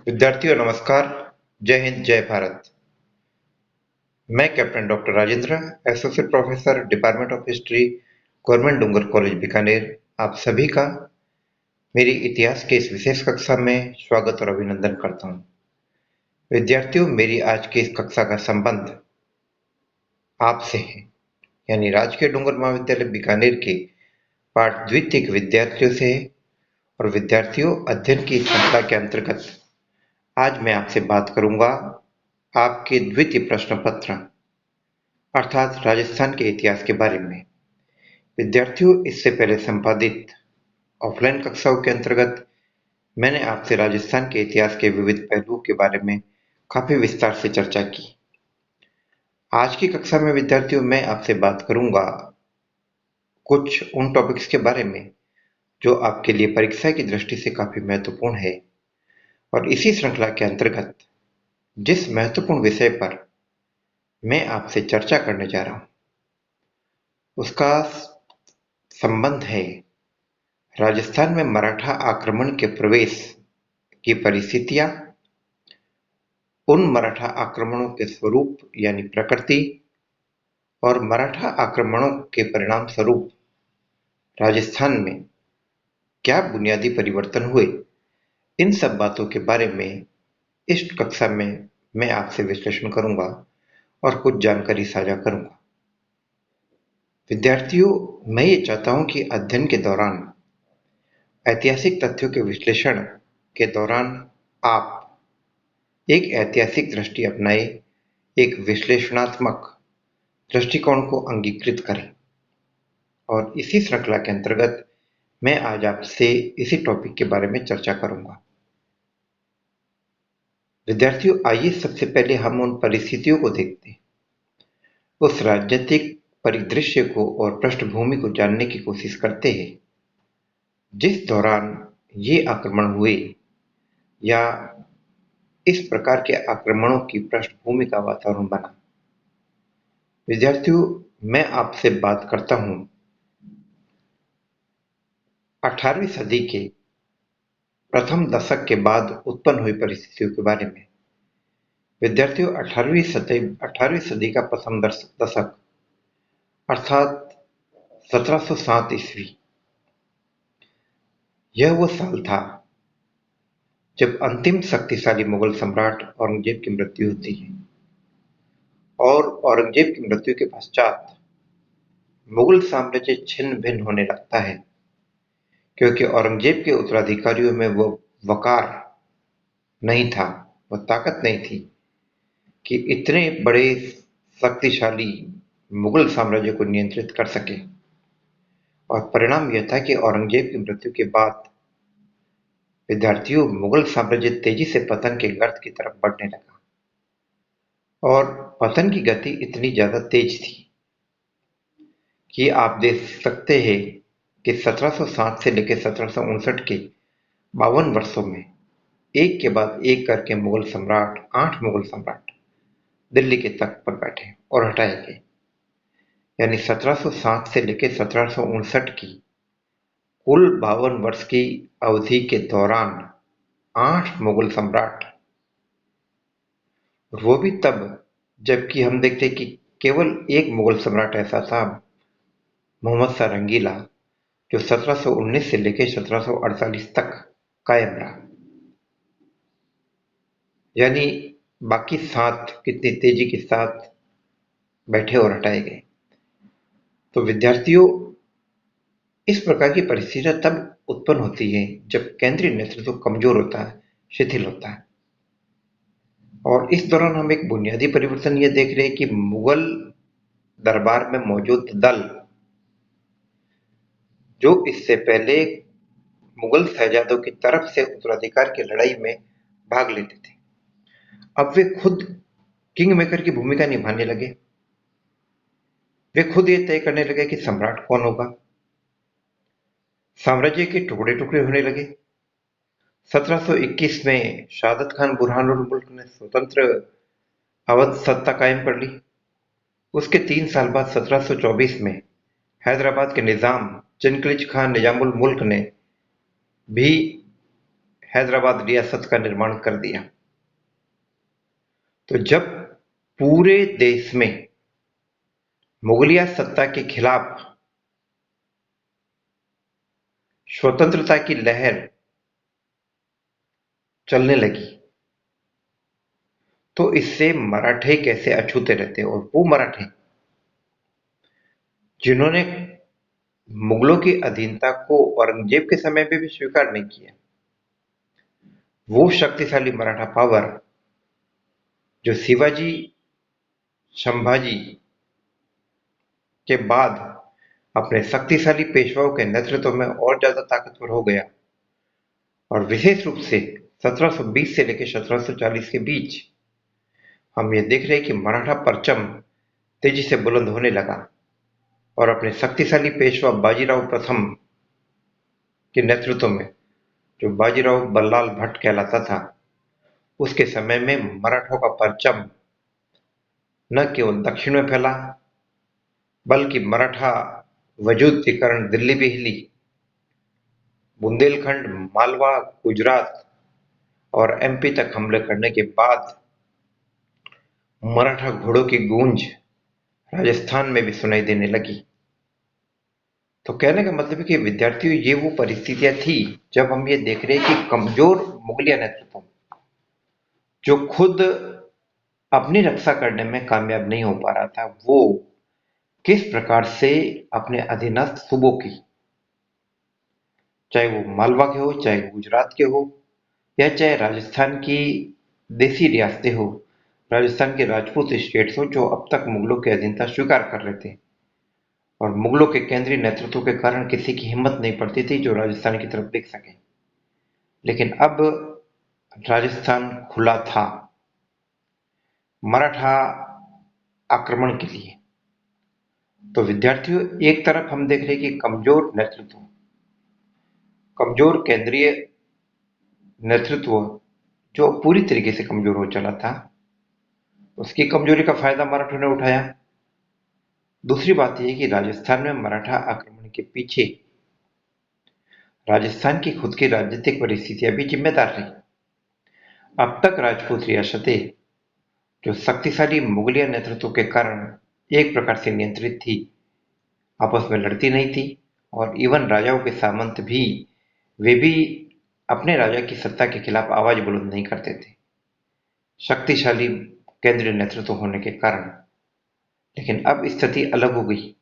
विद्यार्थियों नमस्कार। जय हिंद जय भारत। मैं captain doctor Rajendra, associate professor department of history, government Dungar college Bikaner, आप सभी का मेरी इतिहास के इस विशेष कक्षा में स्वागत और अभिनंदन करता हूं। विद्यार्थियों, मेरी आज की इस कक्षा का संबंध आपसे है, यानी राजकीय डूंगर महाविद्यालय बीकानेर के पाठ द्वितीय के विद्यार्थियों से है। और विद्यार्थियों, अध्ययन की श्रृंखला के अंतर्गत आज मैं आपसे बात करूंगा आपके द्वितीय प्रश्न पत्र अर्थात राजस्थान के इतिहास के बारे में। विद्यार्थियों, इससे पहले संपादित ऑफलाइन कक्षाओं के अंतर्गत मैंने आपसे राजस्थान के इतिहास के विविध पहलुओं के बारे में काफी विस्तार से चर्चा की। आज की कक्षा में विद्यार्थियों मैं आपसे बात करूंगा कुछ उन टॉपिक्स के बारे में जो आपके लिए परीक्षा की दृष्टि से काफी महत्वपूर्ण है। और इसी श्रृंखला के अंतर्गत जिस महत्वपूर्ण विषय पर मैं आपसे चर्चा करने जा रहा हूं उसका संबंध है राजस्थान में मराठा आक्रमण के प्रवेश की परिस्थितियां, उन मराठा आक्रमणों के स्वरूप यानी प्रकृति और मराठा आक्रमणों के परिणाम स्वरूप राजस्थान में क्या बुनियादी परिवर्तन हुए। इन सब बातों के बारे में इस कक्षा में मैं आपसे विश्लेषण करूंगा और कुछ जानकारी साझा करूंगा। विद्यार्थियों, मैं ये चाहता हूं कि अध्ययन के दौरान ऐतिहासिक तथ्यों के विश्लेषण के दौरान आप एक ऐतिहासिक दृष्टि अपनाएं, एक विश्लेषणात्मक दृष्टिकोण को अंगीकृत करें। और इसी श्रृंखला के अंतर्गत मैं आज आपसे इसी टॉपिक के बारे में चर्चा करूंगा। विद्यार्थियों, आइए सबसे पहले हम उन परिस्थितियों को देखते हैं, उस राजनीतिक परिदृश्य को और पृष्ठभूमि को जानने की कोशिश करते हैं जिस दौरान ये आक्रमण हुए या इस प्रकार के आक्रमणों की पृष्ठभूमि का वातावरण बना। विद्यार्थियों, मैं आपसे बात करता हूं 18वीं सदी के प्रथम दशक के बाद उत्पन्न हुई परिस्थितियों के बारे में। विद्यार्थियों, 18वीं सदी का प्रथम दशक अर्थात 1707 ईस्वी, यह वो साल था जब अंतिम शक्तिशाली मुगल सम्राट औरंगजेब की मृत्यु होती है। और औरंगजेब की मृत्यु के पश्चात मुगल साम्राज्य छिन्न भिन्न होने लगता है, क्योंकि औरंगजेब के उत्तराधिकारियों में वो वकार नहीं था, वो ताकत नहीं थी कि इतने बड़े शक्तिशाली मुगल साम्राज्य को नियंत्रित कर सके। और परिणाम यह था कि औरंगजेब की मृत्यु के बाद विद्यार्थियों, मुगल साम्राज्य तेजी से पतन के गर्त की तरफ बढ़ने लगा। और पतन की गति इतनी ज्यादा तेज थी कि आप देख सकते हैं कि 1707 से लेकर 1759 के 52 वर्षों में एक के बाद एक करके मुगल सम्राट, 8 मुगल सम्राट दिल्ली के तख्त पर बैठे और हटाए गए। यानी 1707 से लेकर 1759 की कुल 52 वर्ष की अवधि के दौरान 8 मुगल सम्राट, वो भी तब जबकि हम देखते कि केवल एक मुगल सम्राट ऐसा था, मोहम्मद शाह रंगीला, जो 1719 से लेकर 1748 तक कायम रहा। यानी बाकी 7 कितनी तेजी के साथ बैठे और हटाए गए। तो विद्यार्थियों, इस प्रकार की परिस्थितियां तब उत्पन्न होती है जब केंद्रीय नेतृत्व कमजोर होता है, शिथिल होता है। और इस दौरान हम एक बुनियादी परिवर्तन ये देख रहे हैं कि मुगल दरबार में मौजूद दल, जो इससे पहले मुगल शहजादों की तरफ से उत्तराधिकार की लड़ाई में भाग लेते थे, अब वे खुद किंग मेकर की भूमिका निभाने लगे। वे खुद ये तय करने लगे कि सम्राट कौन होगा। साम्राज्य के टुकड़े टुकड़े होने लगे। 1721 में शहादत खान बुरहानुल मुल्क ने स्वतंत्र अवध सत्ता कायम कर ली। उसके 3 साल बाद 1724 में हैदराबाद के निजाम चिनकलिज खान निजामुल मुल्क ने भी हैदराबाद रियासत का निर्माण कर दिया। तो जब पूरे देश में मुगलिया सत्ता के खिलाफ स्वतंत्रता की लहर चलने लगी, तो इससे मराठे कैसे अछूते रहते। और वो मराठे जिन्होंने मुगलों की अधीनता को औरंगजेब के समय में भी स्वीकार नहीं किया, वो शक्तिशाली मराठा पावर जो शिवाजी संभाजी के बाद अपने शक्तिशाली पेशवाओं के नेतृत्व में और ज्यादा ताकतवर हो गया, और विशेष रूप से 1720 से लेकर 1740 के बीच हम ये देख रहे हैं कि मराठा परचम तेजी से बुलंद होने लगा, और अपने शक्तिशाली पेशवा बाजीराव प्रथम के नेतृत्व में, जो बाजीराव बल्लाल भट्ट कहलाता था, उसके समय में मराठों का परचम न केवल दक्षिण में फैला, बल्कि मराठा वजूद के कारण दिल्ली भी हिली। बुंदेलखंड, मालवा, गुजरात और एमपी तक हमले करने के बाद मराठा घोड़ों की गूंज राजस्थान में भी सुनाई देने लगी। तो कहने का मतलब है कि विद्यार्थियों, ये वो परिस्थितियां थी जब हम ये देख रहे हैं कि कमजोर मुगलिया नेतृत्व जो खुद अपनी रक्षा करने में कामयाब नहीं हो पा रहा था, वो किस प्रकार से अपने अधीनस्थ सूबों की, चाहे वो मालवा के हो, चाहे गुजरात के हो, या चाहे राजस्थान की देसी रियासतें हो, राजस्थान के राजपूत स्टेट्स हो, जो अब तक मुगलों की अधीनता स्वीकार कर रहे थे, और मुगलों के केंद्रीय नेतृत्व के कारण किसी की हिम्मत नहीं पड़ती थी जो राजस्थान की तरफ देख सके। लेकिन अब राजस्थान खुला था मराठा आक्रमण के लिए। तो विद्यार्थियों, एक तरफ हम देख रहे हैं कि कमजोर नेतृत्व, कमजोर केंद्रीय नेतृत्व जो पूरी तरीके से कमजोर हो चला था, उसकी कमजोरी का फायदा मराठों ने उठाया। दूसरी बात यह कि राजस्थान में मराठा आक्रमण के पीछे राजस्थान की खुद की राजनीतिक परिस्थितियां भी जिम्मेदार रही। अब तक राजपूत रियासतें जो शक्तिशाली मुगलिया नेतृत्व के कारण एक प्रकार से नियंत्रित थी, आपस में लड़ती नहीं थी, और इवन राजाओं के सामंत भी, वे भी अपने राजा की सत्ता के खिलाफ आवाज बुलंद नहीं करते थे, शक्तिशाली केंद्रीय नेतृत्व होने के कारण। लेकिन अब स्थिति अलग हो गई।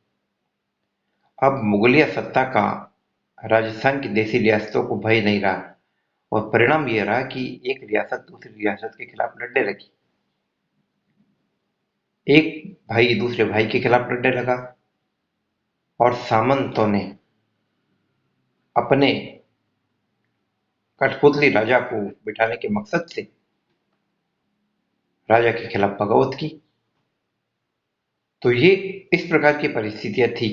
अब मुगलिया सत्ता का राजस्थान की देसी रियासतों को भय नहीं रहा, और परिणाम यह रहा कि एक रियासत दूसरी रियासत के खिलाफ लड़ने लगी, एक भाई दूसरे भाई के खिलाफ लड़ने लगा, और सामंतों ने अपने कठपुतली राजा को बिठाने के मकसद से राजा के खिलाफ बगावत की। तो ये इस प्रकार की परिस्थितियां थी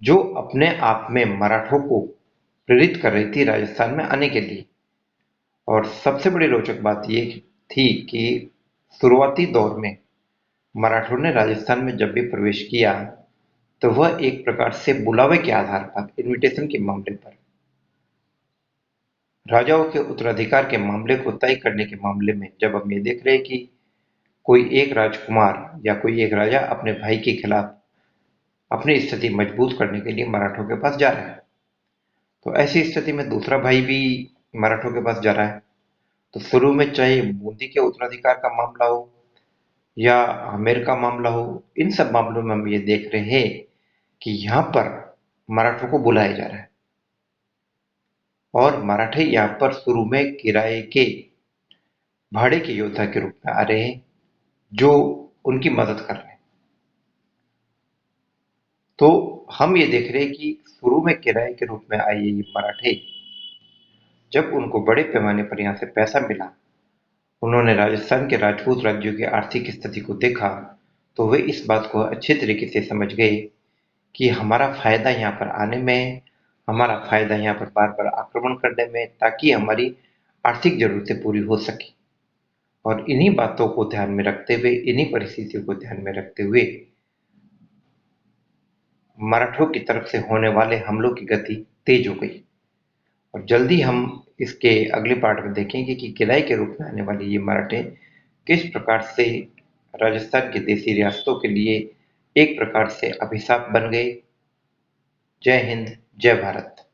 जो अपने आप में मराठों को प्रेरित कर रही थी राजस्थान में आने के लिए। और सबसे बड़ी रोचक बात ये थी कि शुरुआती दौर में मराठों ने राजस्थान में जब भी प्रवेश किया, तो वह एक प्रकार से बुलावे के आधार पर, इनविटेशन के मामले पर, राजाओं के उत्तराधिकार के मामले को तय करने के मामले में, जब हम ये देख रहे हैं कि कोई एक राजकुमार या कोई एक राजा अपने भाई के खिलाफ अपनी स्थिति मजबूत करने के लिए मराठों के पास जा रहा है, तो ऐसी स्थिति में दूसरा भाई भी मराठों के पास जा रहा है। तो शुरू में चाहे बूंदी के उत्तराधिकार का मामला हो या आमेर का मामला हो, इन सब मामलों में हम ये देख रहे हैं कि यहाँ पर मराठों को बुलाया जा रहा है, और मराठे यहाँ पर शुरू में किराए के भाड़े के योद्धा के रूप में आ रहे हैं जो उनकी मदद कर रहे हैं। तो हम ये देख रहे हैं कि शुरू में किराए के रूप में आए ये मराठे, जब उनको बड़े पैमाने पर यहाँ से पैसा मिला, उन्होंने राजस्थान के राजपूत राज्यों की आर्थिक स्थिति को देखा, तो वे इस बात को अच्छे तरीके से समझ गए कि हमारा फायदा यहाँ पर आने में, हमारा फायदा यहाँ पर बार बार आक्रमण करने में, ताकि हमारी आर्थिक जरूरतें पूरी हो सके। और इन्हीं बातों को ध्यान में रखते हुए, इन्हीं परिस्थितियों को ध्यान में रखते हुए मराठों की तरफ से होने वाले हमलों की गति तेज हो गई, और जल्दी हम इसके अगले पार्ट में देखेंगे कि किलाई के रूप में आने वाले ये मराठे किस प्रकार से राजस्थान की देसी रियासतों के लिए एक प्रकार से अभिशाप बन गए। जय हिंद, जय भारत।